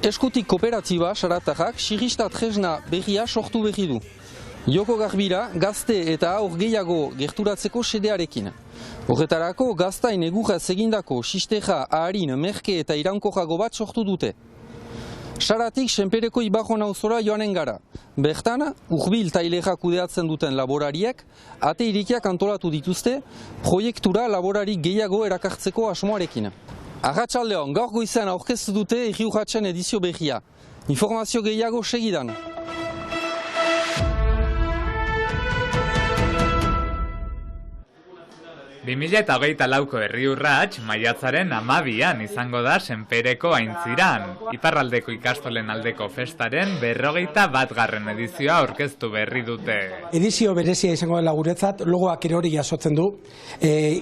Eskutik kooperatiba Saratarrak xirrista tresna berria sortu berri du. Joko Garbira gazte eta aur gehiago gerturatzeko xedearekin. Horretarako gaztain egurraz egindako sisteja, aharin, merke eta iraunkorrago bat sortu dute. Saratik Senpereko Ibarron auzora joanen gara. Bertan, hurbil tailerra kudeatzen duten laborariek, ate irikiak antolatu dituzte, proiektura laborari gehiago erakartzeko asmoarekin. Arratsaldeon, gaur goizean aurkeztu dute Herri Urratsen edizio berria. Informazio gehiago segidan. Eta 2024ko Herri Urrats maiatzaren 12an izango da Senpereko Aintziran. Iparraldeko ikastolen aldeko festaren 41. edizioa aurkeztu berri dute. Edizio berezia izango dela guretzat, logoak ere hori jasotzen du.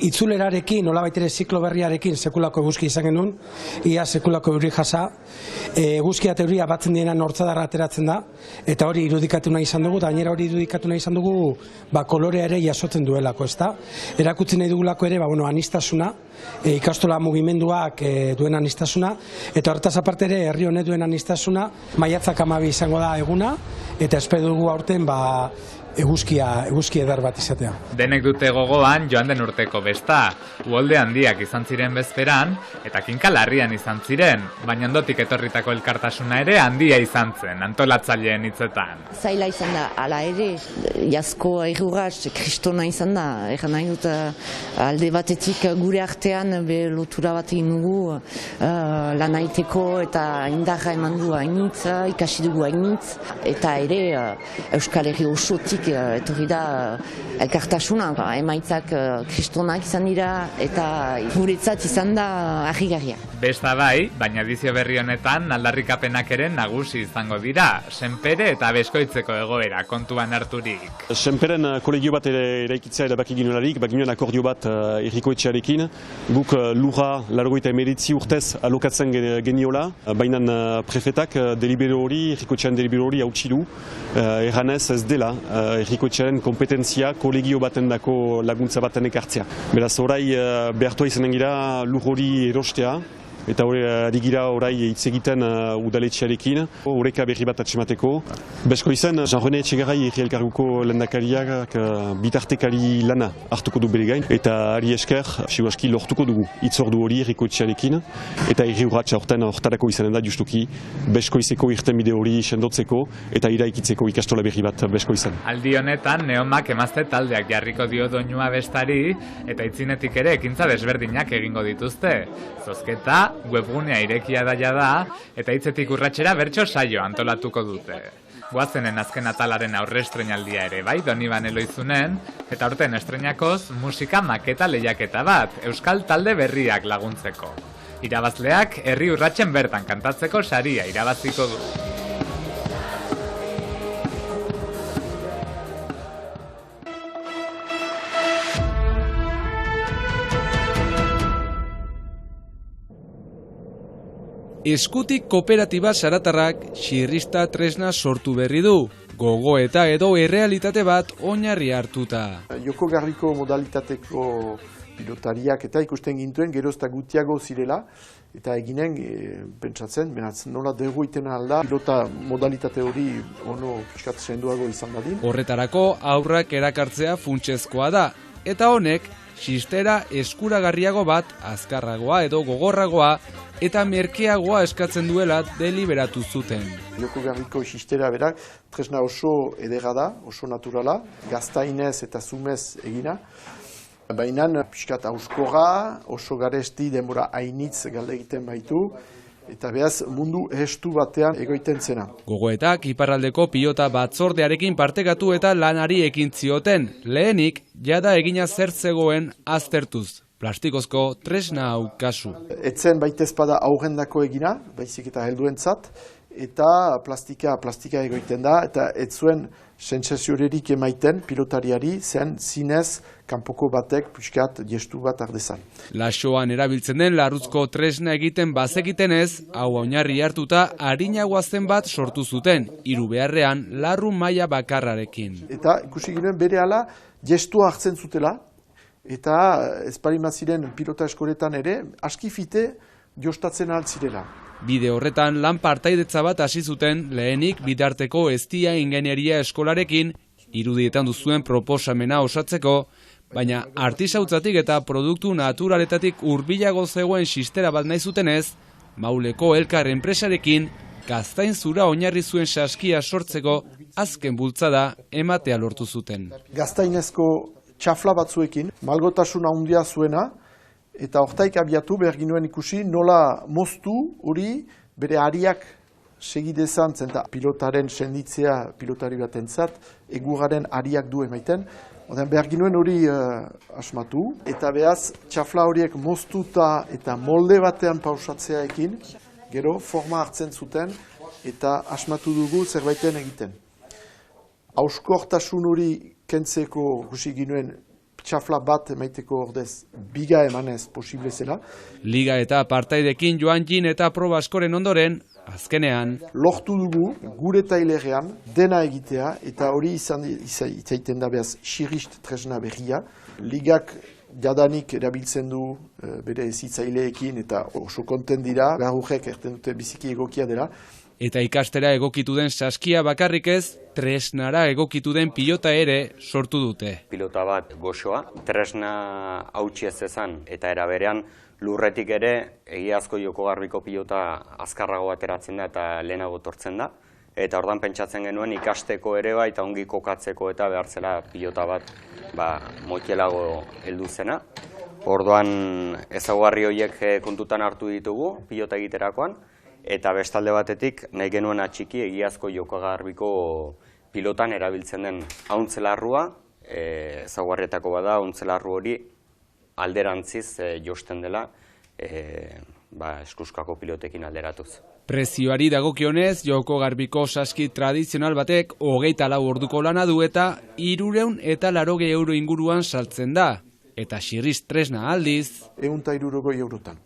Itzulerarekin, nolabait ere ziklo berriarekin sekulako eguzki izan genuen, ia sekulako euri jasa. Eguzkia eta euria batzen dienan hortzadarra ateratzen da, eta hori irudikatu nahi izan dugu, eta gainera hori irudikatu nahi izan dugu, kolorea ere jasotzen duelako, ezta? Erakutzen nahi dugulako ere, anistasuna, ikastola mugimenduak duen anistasuna, eta hortaz aparte ere herri honek duen anistasuna, maiatzak 12 izango da eguna, eta espero dugu aurten eguzki eder bat izatea. Denek dute gogoan joan den urteko besta. Uholde handiak izan ziren bezperan, eta kinka larrian izan ziren, baina ondotik etorritako elkartasuna ere handia izan zen, antolatzaileen hitzetan. Zaila izan da, ala ere, jasko Herri Urrats kristona izan da. Egan nahi dut, alde batetik gure artean lotura bat egin dugu lan aiteko eta indarra eman du hainitz, ikasi dugu hainitz, eta ere Euskal Herri osotik etorri da elkartasuna, emaitzak kristonak izan dira eta guretzat izan da harrigarria. Besta bai, baina edizio berri honetan aldarrikapenak ere nagusi izango dira, Senpere eta Beskoitzeko egoera kontuan harturik. Senperen kolegio bat eraikitzea erabaki ginularik, baginuan akordio bat herriko etxearekin, guk lurra 89 urtez alokatzen geniola, baina prefetak delibero hori, herriko etxean delibero hori hautsi du, erranez ez dela herriko etxearen kompetentzia kolegio baten dako laguntza baten ekartzea. Beraz, orai behartua izanen gira lur hori erostea, eta digira orai hitz egiten udaletxearekin, horreka berri bat atxemateko. Beskoizen, Jean-René Etxegaray herri elkarguko lehendakariak bitartekari lana hartuko du bere gain, eta ari esker, segurazki lortuko dugu hitzordu hori herriko etxearekin, eta Herri Urrats hortarako izanen da justuki Beskoizeko irtenbide hori sendotzeko eta iraikitzeko ikastola berri bat Beskoizen. Aldi honetan, Neomak emazte taldeak jarriko dio doinua bestari, eta itzinetik ere ekintza desberdinak egingo dituzte. Zozketa, webgunea irekia daia da, eta hitzetik urratsera bertso saio antolatuko dute. Goazenen azken atalaren aurre estreinaldia ere bai, Doniban Eloizunen, eta aurten estreinakoz musika maketa lehiaketa bat, euskal talde berriak laguntzeko. Irabazleak Herri Urratsen bertan kantatzeko saria irabaziko du. Eskutik kooperatiba Saratarrak xirrista tresna sortu berri du, gogoeta edo errealitate bat oinarri hartuta. Joko Garriko modalitateko pilotariak eta ikusten gintuen gerozta gutiago zirela, eta eginen pentsatzen, nola dugu iten alda, pilota modalitate hori ono piskat senduago izan dadin. Horretarako aurrak erakartzea funtsezkoa da, eta honek xistera eskuragarriago bat azkarragoa edo gogorragoa eta merkeagoa eskatzen duela deliberatu zuten. Joko Garriko xistera berak tresna oso edera da, oso naturala, gaztainez eta zumez egina. Baina piskat auskorra, oso garesti denbora hainitz galde egiten baitu, eta behaz mundu estu batean egoiten zena. Gogoetak iparraldeko pilota batzordearekin partekatu eta lanari ekin zioten, lehenik jada egina zer zegoen aztertuz. Plastikozko tresna hau kasu. Etzen baitezpada aurrendako egina, baizik eta helduentzat, eta plastika egoiten da, eta ez zuen sentsaziorerik emaiten pilotariari zen zinez kanpoko batek pixkat gestu bat ardezan. Laxoan erabiltzen den larruzko tresna egiten bazekiten ez, hau oinarri hartuta arinagoa zen bat sortu zuten, hiru beharrean larru maila bakarrarekin. Eta ikusi ginen berehala gestua hartzen zutela, eta ez parimaziren pilota eskoretan ere, askifite jostatzen altzirela. Bide horretan lan partaidetza bat hasi zuten lehenik bitarteko eztia ingenieria eskolarekin irudietan duzuen proposamena osatzeko, baina artisautzatik eta produktu naturaletatik hurbilago zegoen xistera bat nahi zutenez, Mauleko Elkar enpresarekin Gaztain zura oinarri zuen saskia sortzeko azken bultzada ematea lortu zuten. Gaztainezko txafla batzuekin, malgotasun handia zuena, eta hortaik abiatu behar ginuen ikusi nola moztu hori bere ariak segidezan zenta pilotaren senditzea pilotari batentzat eguraren ariak du emaiten. Oden behar ginuen hori asmatu, eta behaz txafla horiek moztuta eta molde batean pausatzeaekin, gero forma hartzen zuten eta asmatu dugu zerbaiten egiten. Hauskortasun hori kentzeko gusi ginuen txafla bat emaiteko ordez biga emanez posible zela. Liga eta partaidekin joan jin eta proba askoren ondoren, azkenean lortu dugu gure tailerean dena egitea eta hori izaiten da behaz xirist tresna berria. Ligak jadanik erabiltzen du bere ezitzaileekin eta oso konten dira, garrujek erten dute biziki egokia dela. Eta ikastera egokitu den saskia bakarrik ez, tresnara egokitu den pilota ere sortu dute. Pilota bat goxoa, tresna hautsi ez ezan eta eraberean lurretik ere egiazko joko garbiko pilota azkarrago ateratzen da eta lehenago tortzen da. Eta ordan pentsatzen genuen ikasteko ere bai eta ongi kokatzeko eta behartzela pilota bat moitielago heldu zena. Orduan ezaugarri horiek kontutan hartu ditugu pilota egiterakoan. Eta bestalde batetik nahi genuen atxiki egiazko jokagarbiko pilotan erabiltzen den hauntzelarrua, ezaugarrietako bada hauntzelarru hori alderantziz josten dela eskuskako pilotekin alderatuz. Prezioari dagokionez, joko garbiko saski tradizional batek 24 orduko lana du eta 380 euro inguruan saltzen da. Eta xirriz tresna aldiz 160 eurotan.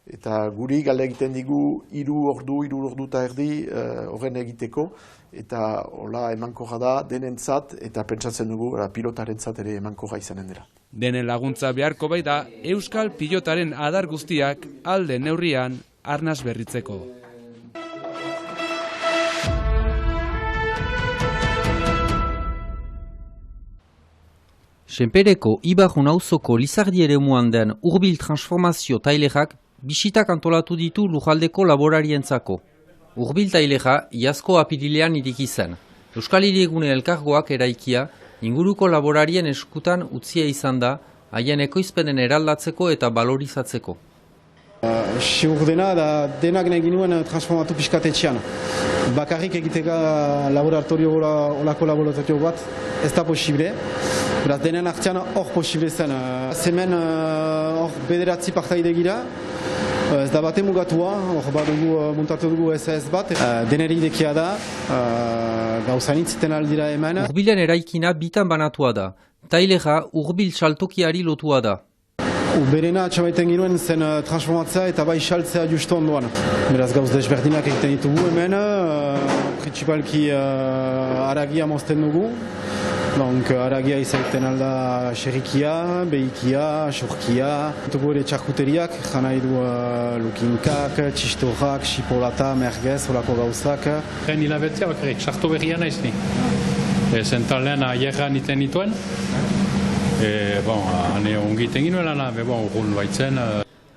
Eta guri galde egiten digu 3 ordu eta erdi horren egiteko, eta hola emankorra da denentzat eta pentsatzen dugu pilotarentzat ere emankorra izanen dela. Denen laguntza beharko baita euskal pilotaren adar guztiak alde neurrian arnaz berritzeko. Senpereko Ibarrun auzoko Lizardi eremuan den hurbil transformazio tailerak bisitak antolatu ditu lujaldeko laborarientzako. Hurbil tailera iazko apirilean iriki zen. Euskal Hiriegune elkargoak eraikia inguruko laborarien eskutan utzia izan da, haien ekoizpenen eraldatzeko eta balorizatzeko. Sigur dena, denak nahi ginuen transformatu piskatetxean. Bakarrik egiteka laboratorio olako laboratorio bat ez da posible. Beraz, denen artean hor posible zen. Hemen hor bederatzi partaide gira. Ez da bate mugatua, hor badugu muntatu dugu ez bat. Deneri idekia da, gauzan itziten aldira hemen. Hurbilen eraikina bitan banatua da. Tailera hurbil saltokiari lotua da. Berena atxamaiten ginuen zen transformatzea eta bai saltzea justu ondoan. Beraz gauz desberdinak egiten ditugu hemen, principalki haragia mozten dugu. Donc haragia izaiten alda xerrikia, behikia, xorkia. Dugu ere txarkuteriak, jana edu lukinkak, txistorrak, xipolata, mergez, holako gauzak. Hilabetzea bakarrik, sartu berria naiz ni. Zentalen aierran iten dituen. Hane ongiten ginoen lana, urgun baitzen.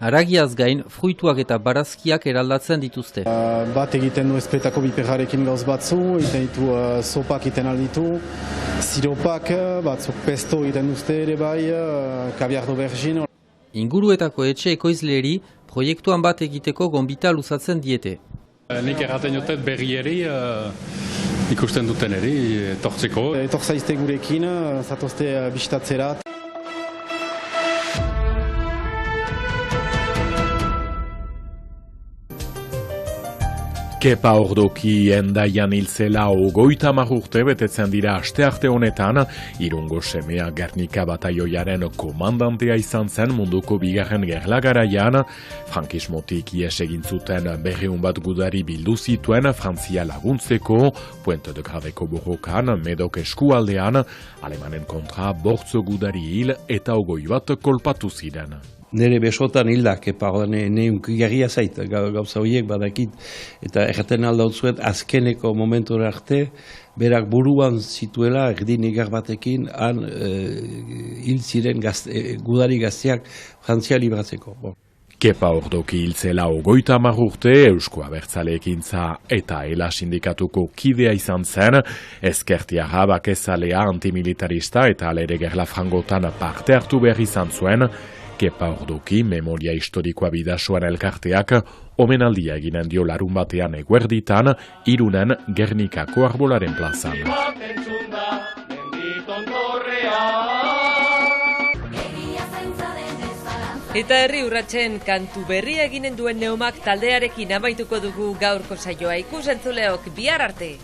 Haragiaz gain, fruituak eta barazkiak eraldatzen dituzte. Bat egiten du espetako biperrarekin gauz batzu, egiten ditu sopak egiten alditu, siropak, batzuk pesto egiten duzte ere bai, kabiardo berzin. Inguruetako etxe ekoizleeri proiektuan bat egiteko gonbita luzatzen diete. Nik erraten jotet berrieri ikusten duten eri, etortzeko. Etortzaizte gurekin, zatozte bistatzera. Kepa Ordoki Endaian hiltzela 30 urte betetzen dira astearte honetan, Irungo semea Gernika bataioiaren komandantea izan zen munduko bigarren gerla garaian, frankismotik ihes egin zuten 200 bat gudari bildu zituen Frantzia laguntzeko, Puente de Graveko borrokan, Medok eskualdean, alemanen kontra 8 gudari hil eta 20 bat kolpatu ziren. nire besotan hilda, kepa, ne unkigarria zait, gauza horiek badakit, eta erraten aldautzuet azkeneko momentura arte, berak buruan zituela erdin igar batekin, han hil ziren gudari gazteak Frantzia libratzeko. Kepa Ordoki hiltzela 30 urte, Eusko Abertzaleekintza eta ELA sindikatuko kidea izan zen, ezkertiarra bakezalea antimilitarista eta alere gerla frangotan parte hartu behar izan zuen. Kepa Ordoki memoria historikoa bidasoan elkarteak omenaldia eginen dio larun batean eguerditan, Irunen Gernikako Arbolaren plazan. Eta herri urratsen kantu berria eginen duen Neumak taldearekin amaituko dugu gaurko saioa. Ikus entzuleok, bihar arte!